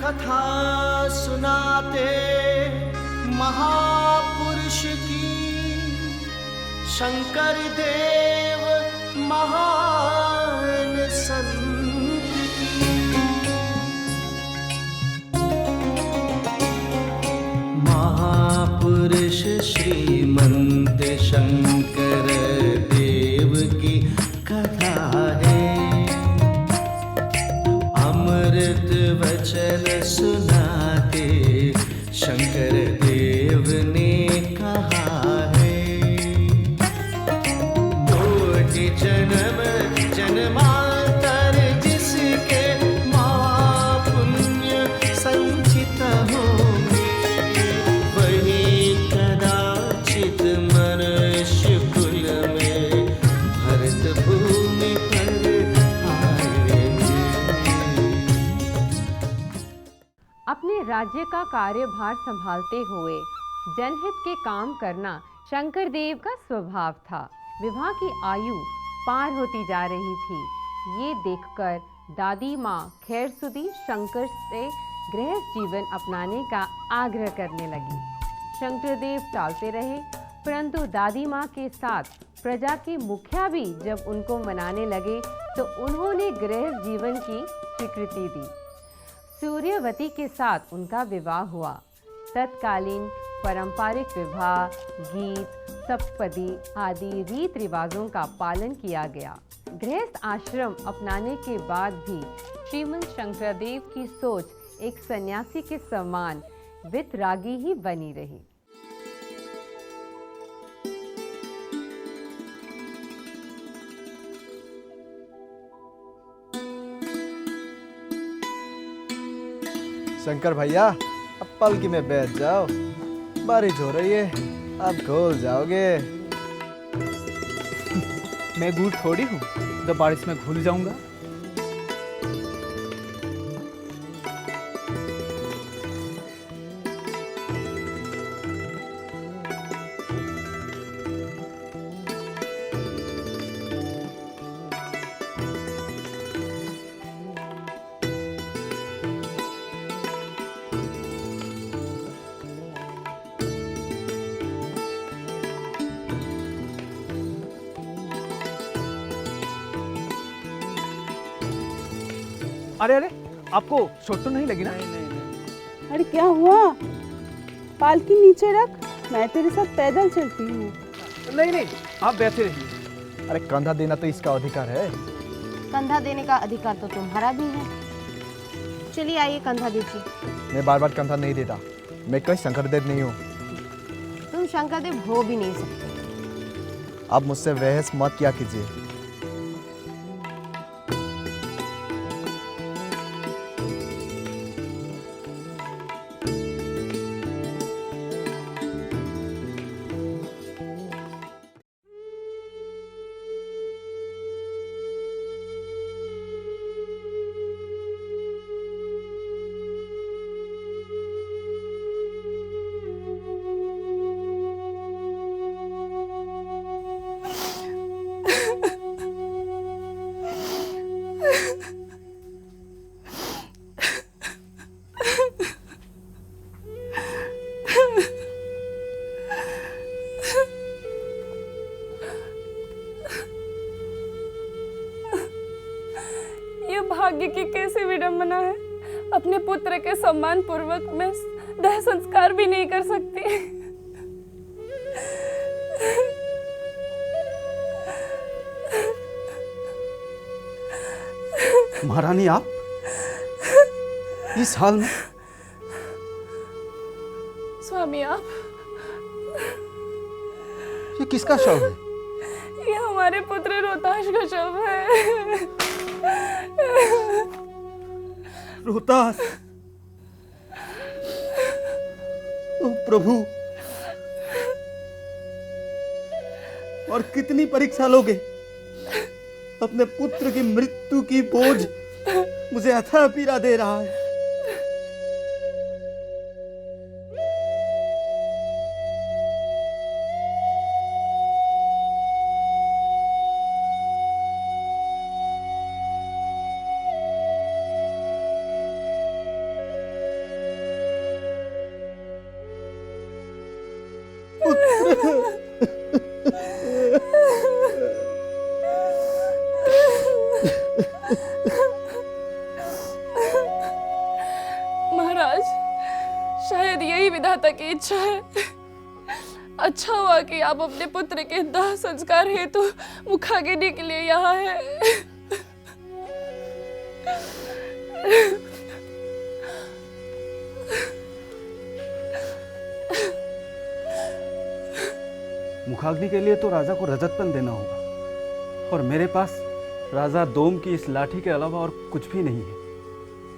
कथा सुनाते महापुरुष की, शंकर देव महान संत की। महापुरुष श्रीमंत शंकर देव की कथा है, अमृत वचन सुनाते शंकर देव ने कहा है। कोटि जन्म जन्मांतर जिसके महापुण्य संचित होंगे, वही कदाचित मनुष्य कुल में भरत भूमि पर आएंगे। अपने राज्य का कार्यभार संभालते हुए जनहित के काम करना शंकर देव का स्वभाव था। विवाह की आयु पार होती जा रही थी। ये देखकर दादी माँ खैरसुदी शंकर से गृहस्थ जीवन अपनाने का आग्रह करने लगी। शंकरदेव टालते रहे, परंतु दादी माँ के साथ प्रजा के मुखिया भी जब उनको मनाने लगे तो उन्होंने गृहस्थ जीवन की स्वीकृति दी। सूर्यवती के साथ उनका विवाह हुआ। तत्कालीन पारंपरिक विवाह, गीत, सप्तपदी आदि रीत रिवाजों का पालन किया गया। गृहस्थ आश्रम अपनाने के बाद भी श्रीमंत शंकरदेव की सोच एक सन्यासी के समान वितरागी ही बनी रही। शंकर भैया, अब पलकी में बैठ जाओ, बारिश हो रही है, अब घोल जाओगे। मैं गुड़ थोड़ी हूँ तो बारिश में घुल जाऊंगा। अरे अरे, आपको चोट तो नहीं लगी ना? नहीं। अरे क्या हुआ? पालकी नीचे रख, मैं तेरे साथ पैदल चलती हूँ। नहीं, आप बैठे रहिए। अरे कंधा देना तो इसका अधिकार है। कंधा देने का अधिकार तो तुम्हारा भी है। चलिए आइए, कंधा दीजिए। मैं बार बार कंधा नहीं देता, मैं कोई शंकरदेव नहीं हूँ। तुम शंकरदेव हो भी नहीं सकते। आप मुझसे बहस मत किया कीजिए। भाग्य की कैसी विडंबना है। अपने पुत्र के सम्मान पूर्वक मैं दाह संस्कार भी नहीं कर सकती। महारानी, आप इस हाल में? स्वामी, आप ये किसका शव है? ये हमारे पुत्र रोहताश का शव है। रोहतास, ओ प्रभु, और कितनी परीक्षा लोगे? अपने पुत्र की मृत्यु की बोझ मुझे अथाह पीड़ा दे रहा है। महाराज, शायद यही विधाता की इच्छा है। अच्छा हुआ कि आप अपने पुत्र के दाह संस्कार हेतु मुखाग्नि के लिए यहाँ है। मुखाग्नि के लिए तो राजा को रजतपन देना होगा, और मेरे पास राजा दोम की इस लाठी के अलावा और कुछ भी नहीं है।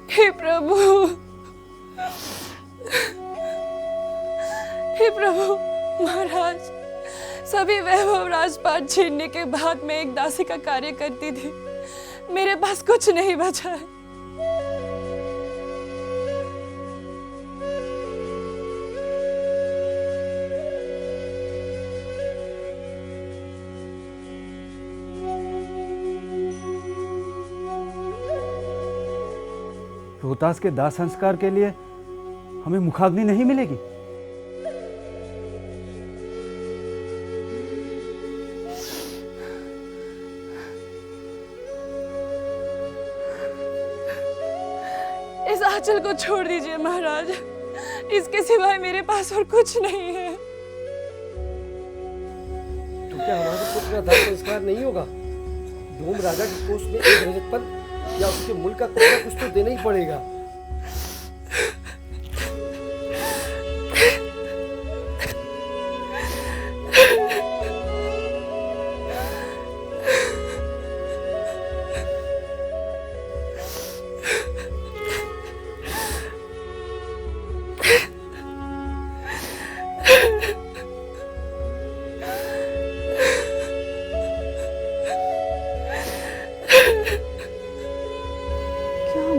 हे प्रभु, हे प्रभु, महाराज, सभी वैभव राजपाट छीनने के बाद मैं एक दासी का कार्य करती थी। मेरे पास कुछ नहीं बचा है। रोहतास के दाह संस्कार के लिए हमें मुखाग्नि नहीं मिलेगी? इस आंचल को छोड़ दीजिए महाराज, इसके सिवाय मेरे पास और कुछ नहीं है। तो क्या हमारे पुत्र का दाह संस्कार नहीं होगा? धूम राजा के कोष में एक रजतपन या उसके मुल्क का कुछ ना कुछ तो देना ही पड़ेगा।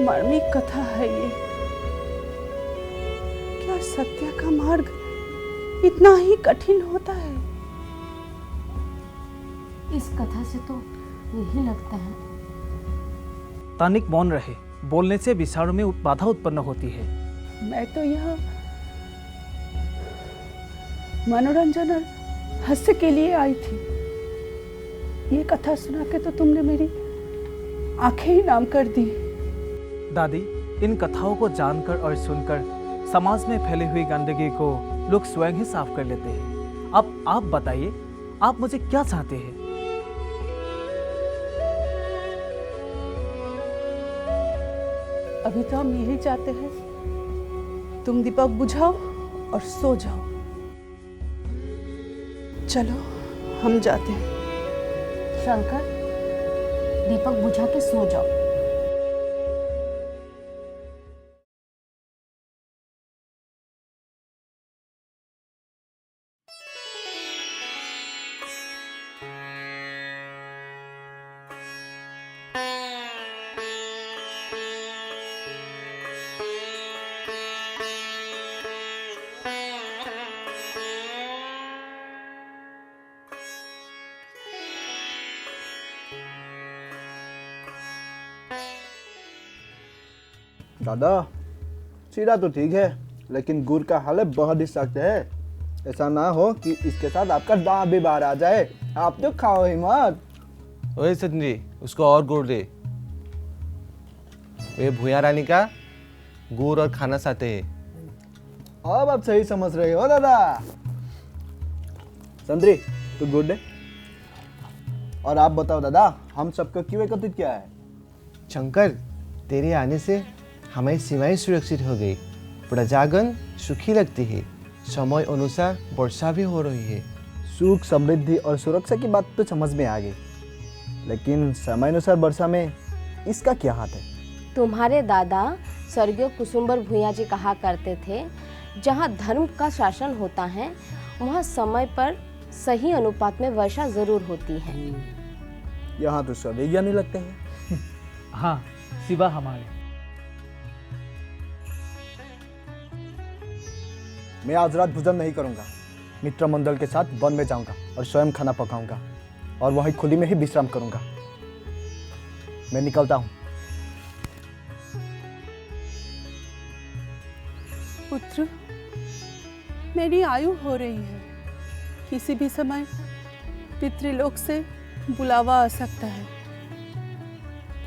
मार्मिक कथा है ये। क्या सत्य का मार्ग इतना ही कठिन होता है? इस कथा से तो यही लगता है। तानिक मौन रहे, बोलने से विचारों में बाधा उत्पन्न होती है। मैं तो यह मनोरंजन और हास्य के लिए आई थी। ये कथा सुना के तो तुमने मेरी आंखें ही नाम कर दी। दादी, इन कथाओं को जानकर और सुनकर समाज में फैली हुई गंदगी को लोग स्वयं ही साफ कर लेते हैं। अब आप बताइए, आप मुझे क्या चाहते हैं? अभी तो हम यही चाहते हैं, तुम दीपक बुझाओ और सो जाओ। चलो हम जाते हैं। शंकर, दीपक बुझा के सो जाओ। दादा, सीधा तो ठीक है, लेकिन गुड़ का हालत बहुत ही सख्त है। ऐसा ना हो कि इसके साथ आपका दांत भी बाहर आ जाए। आप तो खाओ ही मत। ओए सतनी, उसको और गुड़ दे। वे भूया रानी का गुड़ और खाना साथे है। अब आप सही समझ रहे हो दादा। संतरी, तू गुड़ दे। और आप बताओ दादा, हम सबको क्यों एकत्रित किया है? शंकर, तेरे आने से हमारी सीमाएं सुरक्षित हो गई, प्रजागण सुखी लगती है, समय अनुसार वर्षा भी हो रही है। सुख, समृद्धि और सुरक्षा की बात तो समझ में आ गई, लेकिन समय अनुसार वर्षा में इसका क्या हाथ है? तुम्हारे दादा स्वर्गीय कुसुम्बर भूया जी कहा करते थे, जहाँ धर्म का शासन होता है वहाँ समय पर सही अनुपात में वर्षा जरूर होती है। यहाँ तो सभी ज्ञानी लगते हैं। हाँ, सिवा हमारे। मैं आज रात भोजन नहीं करूंगा। मित्र मंडल के साथ वन में जाऊंगा और स्वयं खाना पकाऊंगा और वहीं खुली में ही विश्राम करूंगा। मैं निकलता हूं। पुत्र, मेरी आयु हो रही है, किसी भी समय पितृलोक से बुलावा आ सकता है।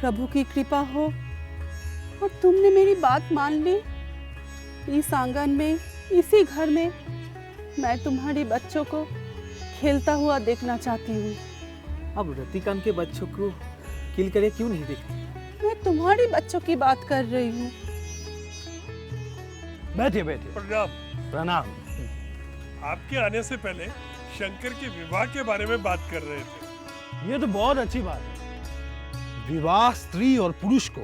प्रभु की कृपा हो और तुमने मेरी बात मान ली। इस आंगन में, इसी घर में मैं तुम्हारे बच्चों को खेलता हुआ देखना चाहती हूँ। अब रतिकांत के बच्चों को किल करे क्यों नहीं देखती? मैं तुम्हारे बच्चों की बात कर रही हूँ। बैठिए बैठिए। प्रणाम। प्रणाम। आपके आने से पहले शंकर के विवाह के बारे में बात कर रहे थे। ये तो बहुत अच्छी बात है। विवाह स्त्री और पुरुष को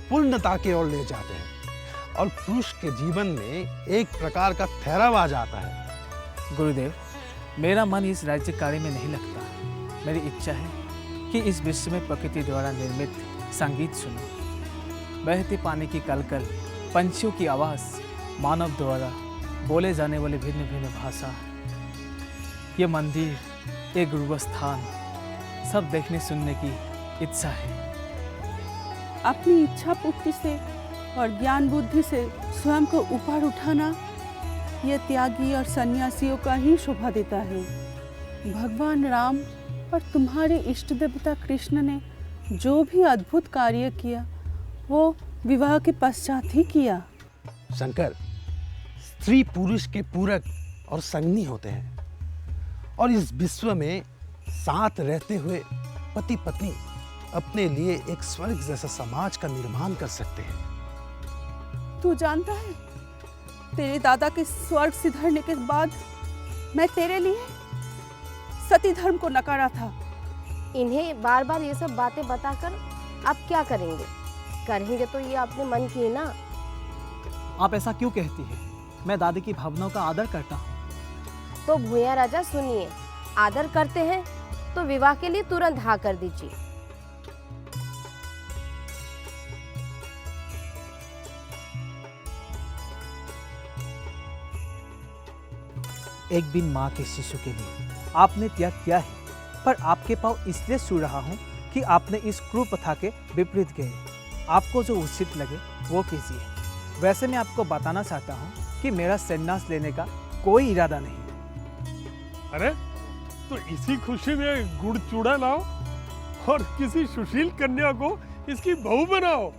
पूर्णता की ओर ले जाते हैं और पुरुष के जीवन में एक प्रकार का ठहराव आ जाता है। गुरुदेव, मेरा मन इस राज्य कार्य में नहीं लगता। मेरी इच्छा है कि इस विश्व में प्रकृति द्वारा निर्मित संगीत सुनो। बहते पानी की कलकल, पंछियों की आवाज़, मानव द्वारा बोले जाने वाले भिन्न भिन्न भाषा, ये मंदिर, ये गुरुस्थान, सब देखने सुनने की इच्छा है। अपनी इच्छा पूर्ति से और ज्ञान बुद्धि से स्वयं को ऊपर उठाना, यह त्यागी और सन्यासियों का ही शोभा देता है। भगवान राम और तुम्हारे इष्ट देवता कृष्ण ने जो भी अद्भुत कार्य किया वो विवाह के पश्चात ही किया। शंकर, स्त्री पुरुष के पूरक और संगनी होते हैं और इस विश्व में साथ रहते हुए पति पत्नी अपने लिए एक स्वर्ग जैसा समाज का निर्माण कर सकते हैं। तू जानता है, तेरे दादा के स्वर्ग सिधारने के बाद मैं तेरे लिए सती धर्म को नकारा था। इन्हें बार बार ये सब बातें बताकर आप क्या करेंगे? करेंगे तो ये अपने मन की है ना। आप ऐसा क्यों कहती है? मैं दादी की भावनाओं का आदर करता हूँ। तो भूया राजा सुनिए, आदर करते हैं तो विवाह के लिए तुरंत हाँ कर दीजिए। एक बिन माँ के शिशु के लिए आपने त्याग किया है, पर आपके पाँव इसलिए छू रहा हूँ कि आपने इस क्रूर प्रथा के विपरीत गए। आपको जो उचित लगे वो कीजिए। वैसे मैं आपको बताना चाहता हूँ कि मेरा संन्यास लेने का कोई इरादा नहीं। अरे तो इसी खुशी में गुड़ चूड़ा लाओ और किसी सुशील कन्या को इसकी बहू बनाओ।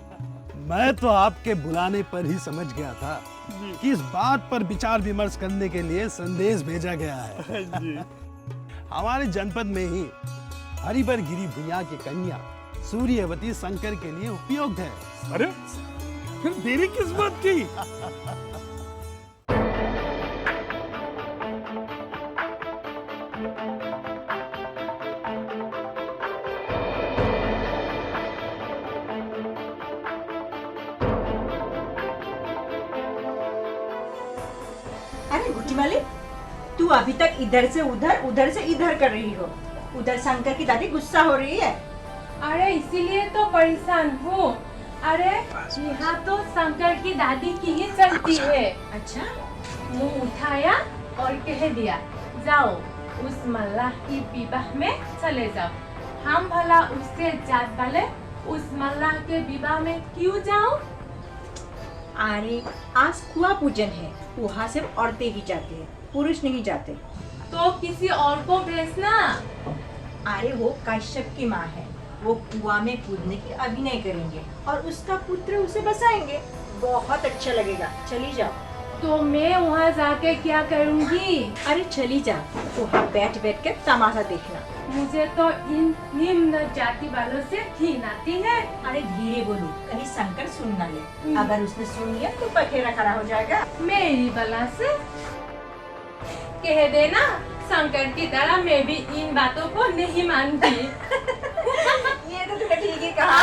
मैं तो आपके बुलाने पर ही समझ गया था कि इस बात पर विचार विमर्श करने के लिए संदेश भेजा गया है। जी। हमारे जनपद में ही हरिबर गिरी भुइयां की कन्या सूर्यवती शंकर के लिए उपयुक्त है। अरे फिर देरी किस बात की? अरे गुटी वाली, तू अभी तक इधर से उधर, उधर से इधर कर रही हो। उधर शंकर की दादी गुस्सा हो रही है। अरे इसीलिए तो परेशान हूँ। अरे यहाँ तो शंकर की दादी की ही चलती है। अच्छा, मुंह उठाया और कह दिया, जाओ उस मल्लाह की विवाह में चले जाओ। हम भला उससे जात वाले उस मल्लाह के विवाह में क्यों जाओ? अरे आज कुआ पूजन है, वहाँ सिर्फ औरतें ही जाती है, पुरुष नहीं जाते। तो किसी और को भेजना। अरे वो कश्यप की माँ है, वो कुआ में कूदने की अभिनय करेंगे और उसका पुत्र उसे बसाएंगे। बहुत अच्छा लगेगा, चली जाओ। तो मैं वहाँ जाके क्या करूँगी? अरे चली जा, वहाँ बैठ बैठ कर तमाशा देखना। मुझे तो इन निम्न जाति वालों से घिन आती है। अरे धीरे बोलो, कहीं शंकर सुन ना ले। अगर उसने सुन लिया तो पखेरा खड़ा हो जाएगा। मेरी बला से कह देना, शंकर की तरह मैं भी इन बातों को नहीं मानती। ये तो तुमने ठीक ही कहा।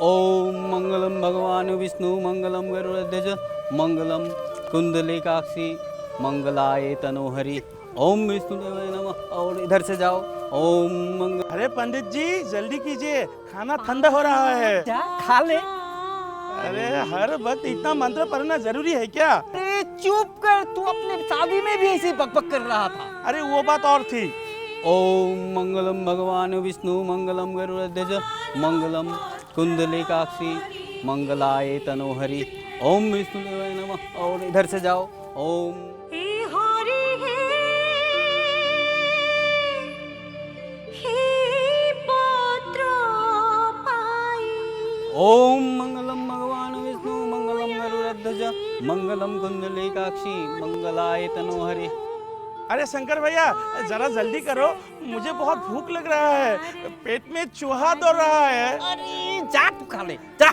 ओम मंगलम भगवान विष्णु मंगलम गरुड़ध्वज मंगलम कुंडलिकाक्षी मंगलाय तनोहरि। ओम विष्णुदेवाय नमः। और इधर से जाओ। ओम मंगल। अरे पंडित जी जल्दी कीजिए, खाना ठंडा हो रहा है। क्या खा ले? अरे हर वक्त इतना मंत्र पढ़ना जरूरी है क्या? अरे चुप कर, तू अपने शादी में भी ऐसे बकबक कर रहा था। अरे वो बात और थी। ओम मंगलम भगवान विष्णु मंगलम गरुड़ध्वज मंगलम कुंडलिकाक्षी मंगलाय तनोहरि। ओम विष्णुदेवाय नमः। और इधर से जाओ। ओम ओम मंगलम भगवान विष्णु मंगलम गरुड़ध्वज मंगलम कुंडलिकाक्षी मंगलाय तनोहरि। अरे शंकर भैया जरा जल्दी करो, मुझे बहुत भूख लग रहा है, पेट में चूहा दौड़ रहा है। अरे जा तू खा ले जा।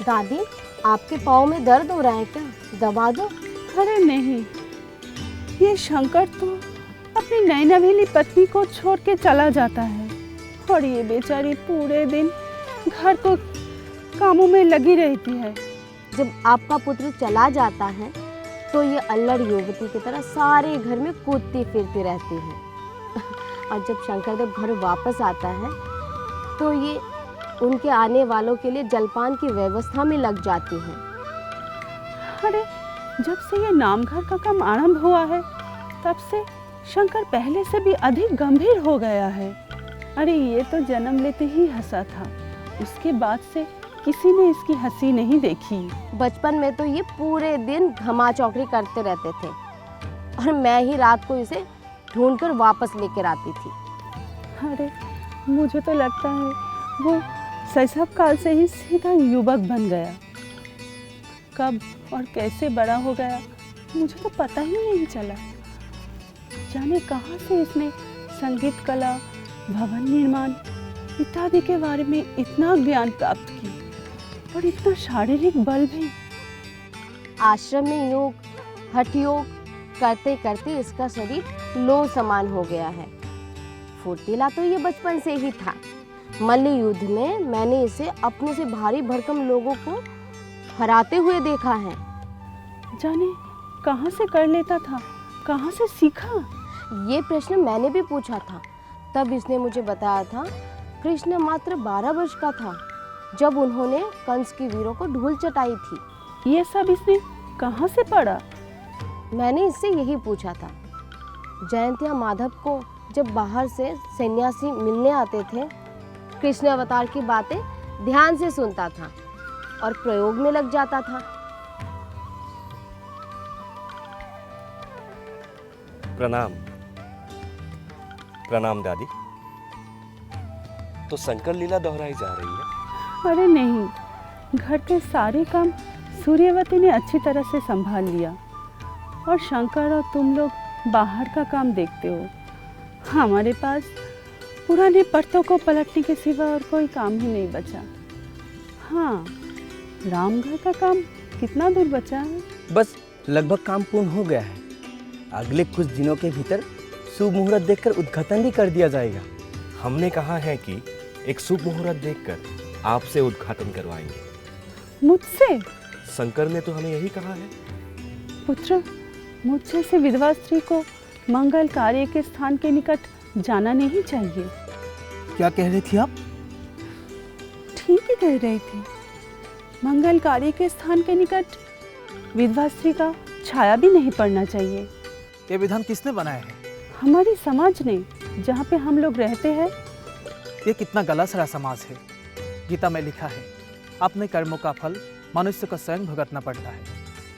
दादी, आपके पाँव में दर्द हो रहा है क्या? दबा दो। अरे नहीं, ये शंकर तो अपनी नई नवेली पत्नी को छोड़ के चला जाता है और ये बेचारी पूरे दिन घर को कामों में लगी रहती है। जब आपका पुत्र चला जाता है तो ये अल्लड़ युवती की तरह सारे घर में कूदती फिरती रहती है और जब शंकरदेव घर वापस आता है तो ये उनके आने वालों के लिए जलपान की व्यवस्था में लग जाती है। अरे जब से ये नामघर का काम आरंभ हुआ है तब से शंकर पहले से भी अधिक गंभीर हो गया है। अरे ये तो जन्म लेते ही हंसा था, उसके बाद से किसी ने इसकी हंसी नहीं देखी। बचपन में तो ये पूरे दिन घमा चौकड़ी करते रहते थे और मैं ही रात को इसे ढूंढकर वापस लेकर आती थी। अरे मुझे तो लगता है वो शैशव काल से ही सीधा युवक बन गया। कब और कैसे बड़ा हो गया मुझे तो पता ही नहीं चला। जाने कहाँ से इसने संगीत कला, भवन निर्माण इत्यादि के बारे में इतना ज्ञान प्राप्त किया और इतना शारीरिक बल भी। आश्रम में योग, हठ योग करते करते इसका शरीर लो समान हो गया है। फुर्तीला तो ये बचपन से ही था। मल्ल युद्ध में मैंने इसे अपने से भारी भरकम लोगों को हराते हुए देखा है। जाने कहाँ से कर लेता था, कहाँ से सीखा? ये प्रश्न मैंने भी पूछा था। तब इसने मुझे बताया था कृष्ण मात्र 12 वर्ष का था जब उन्होंने कंस की वीरों को धूल चटाई थी। ये सब इसने कहाँ से पढ़ा? मैंने इससे यही पूछा था। जयंतिया माधव को जब बाहर से सन्यासी मिलने आते थे, कृष्ण अवतार की बातें ध्यान से सुनता था और प्रयोग में लग जाता था। प्रणाम। प्रणाम दादी। तो शंकर लीला दोहराई जा रही है? अरे नहीं, घर के सारे काम सूर्यवती ने अच्छी तरह से संभाल लिया और शंकर और तुम लोग बाहर का काम देखते हो। हमारे पास पुराने पर्तों को पलटने के सिवा और कोई काम ही नहीं बचा। हाँ, रामघर का काम कितना दूर बचा है? बस लगभग काम पूर्ण हो गया है। अगले कुछ दिनों के भीतर शुभ मुहूर्त देखकर उद्घाटन भी कर दिया जाएगा। हमने कहा है कि एक शुभ मुहूर्त देखकर आपसे उद्घाटन करवाएंगे। मुझसे? शंकर ने तो हमें यही कहा है। पुत्र, मुझ जैसे विधवा स्त्री को मंगल कार्य के स्थान के निकट जाना नहीं चाहिए। क्या कह रही थी आप? ठीक ही कह रही थी। मंगल कार्य के स्थान के निकट विधवा स्त्री का छाया भी नहीं पड़ना चाहिए। ये विधान किसने बनाया है? हमारी समाज ने, जहाँ पे हम लोग रहते हैं। ये कितना गला सड़ा समाज है। गीता में लिखा है, अपने कर्मों का फल मनुष्य को स्वयं भुगतना पड़ता है।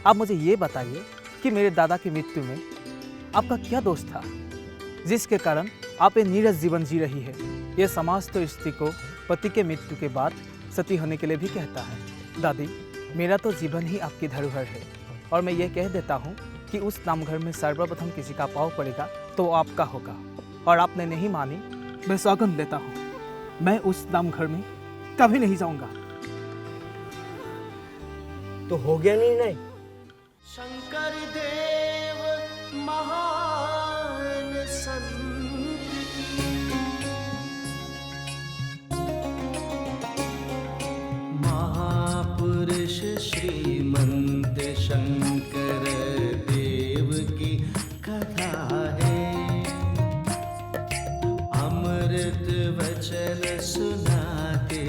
आप मुझे ये बताइए कि मेरे दादा की मृत्यु में आपका क्या दोष था जिसके कारण आप ये नीरस जीवन जी रही है? ये समाज तो स्त्री को पति के मृत्यु के बाद सती होने के लिए भी कहता है। दादी, मेरा तो जीवन ही आपकी धरोहर है और मैं ये कह देता हूँ कि उस नामघर में सर्वप्रथम किसी का पाँव पड़ेगा तो वो आपका होगा। और आपने नहीं मानी, मैं सौगंध देता हूँ, मैं उस नामघर में कभी नहीं जाऊँगा। तो हो गया निर्णय। शंकर देव महान संत महापुरुष श्रीमंत शंकर देव की कथा है। अमृत वचन सुनाते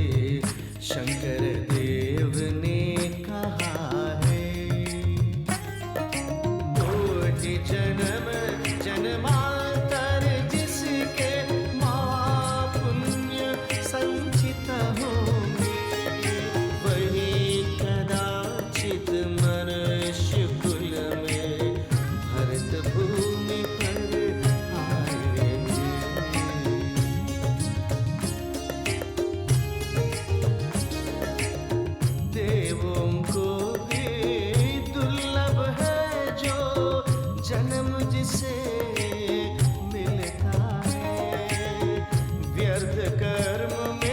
शंकर देव ने कहा है। कोटि जन्म जन्मांतर जिसके महापुण्य संचित होंगे, वही कदाचित मनुष्य कुल में भरत भूमि पर आएंगे। देवों को भी दुर्लभ है जो जन्म जिसे मिलता है। व्यर्थ कर्म में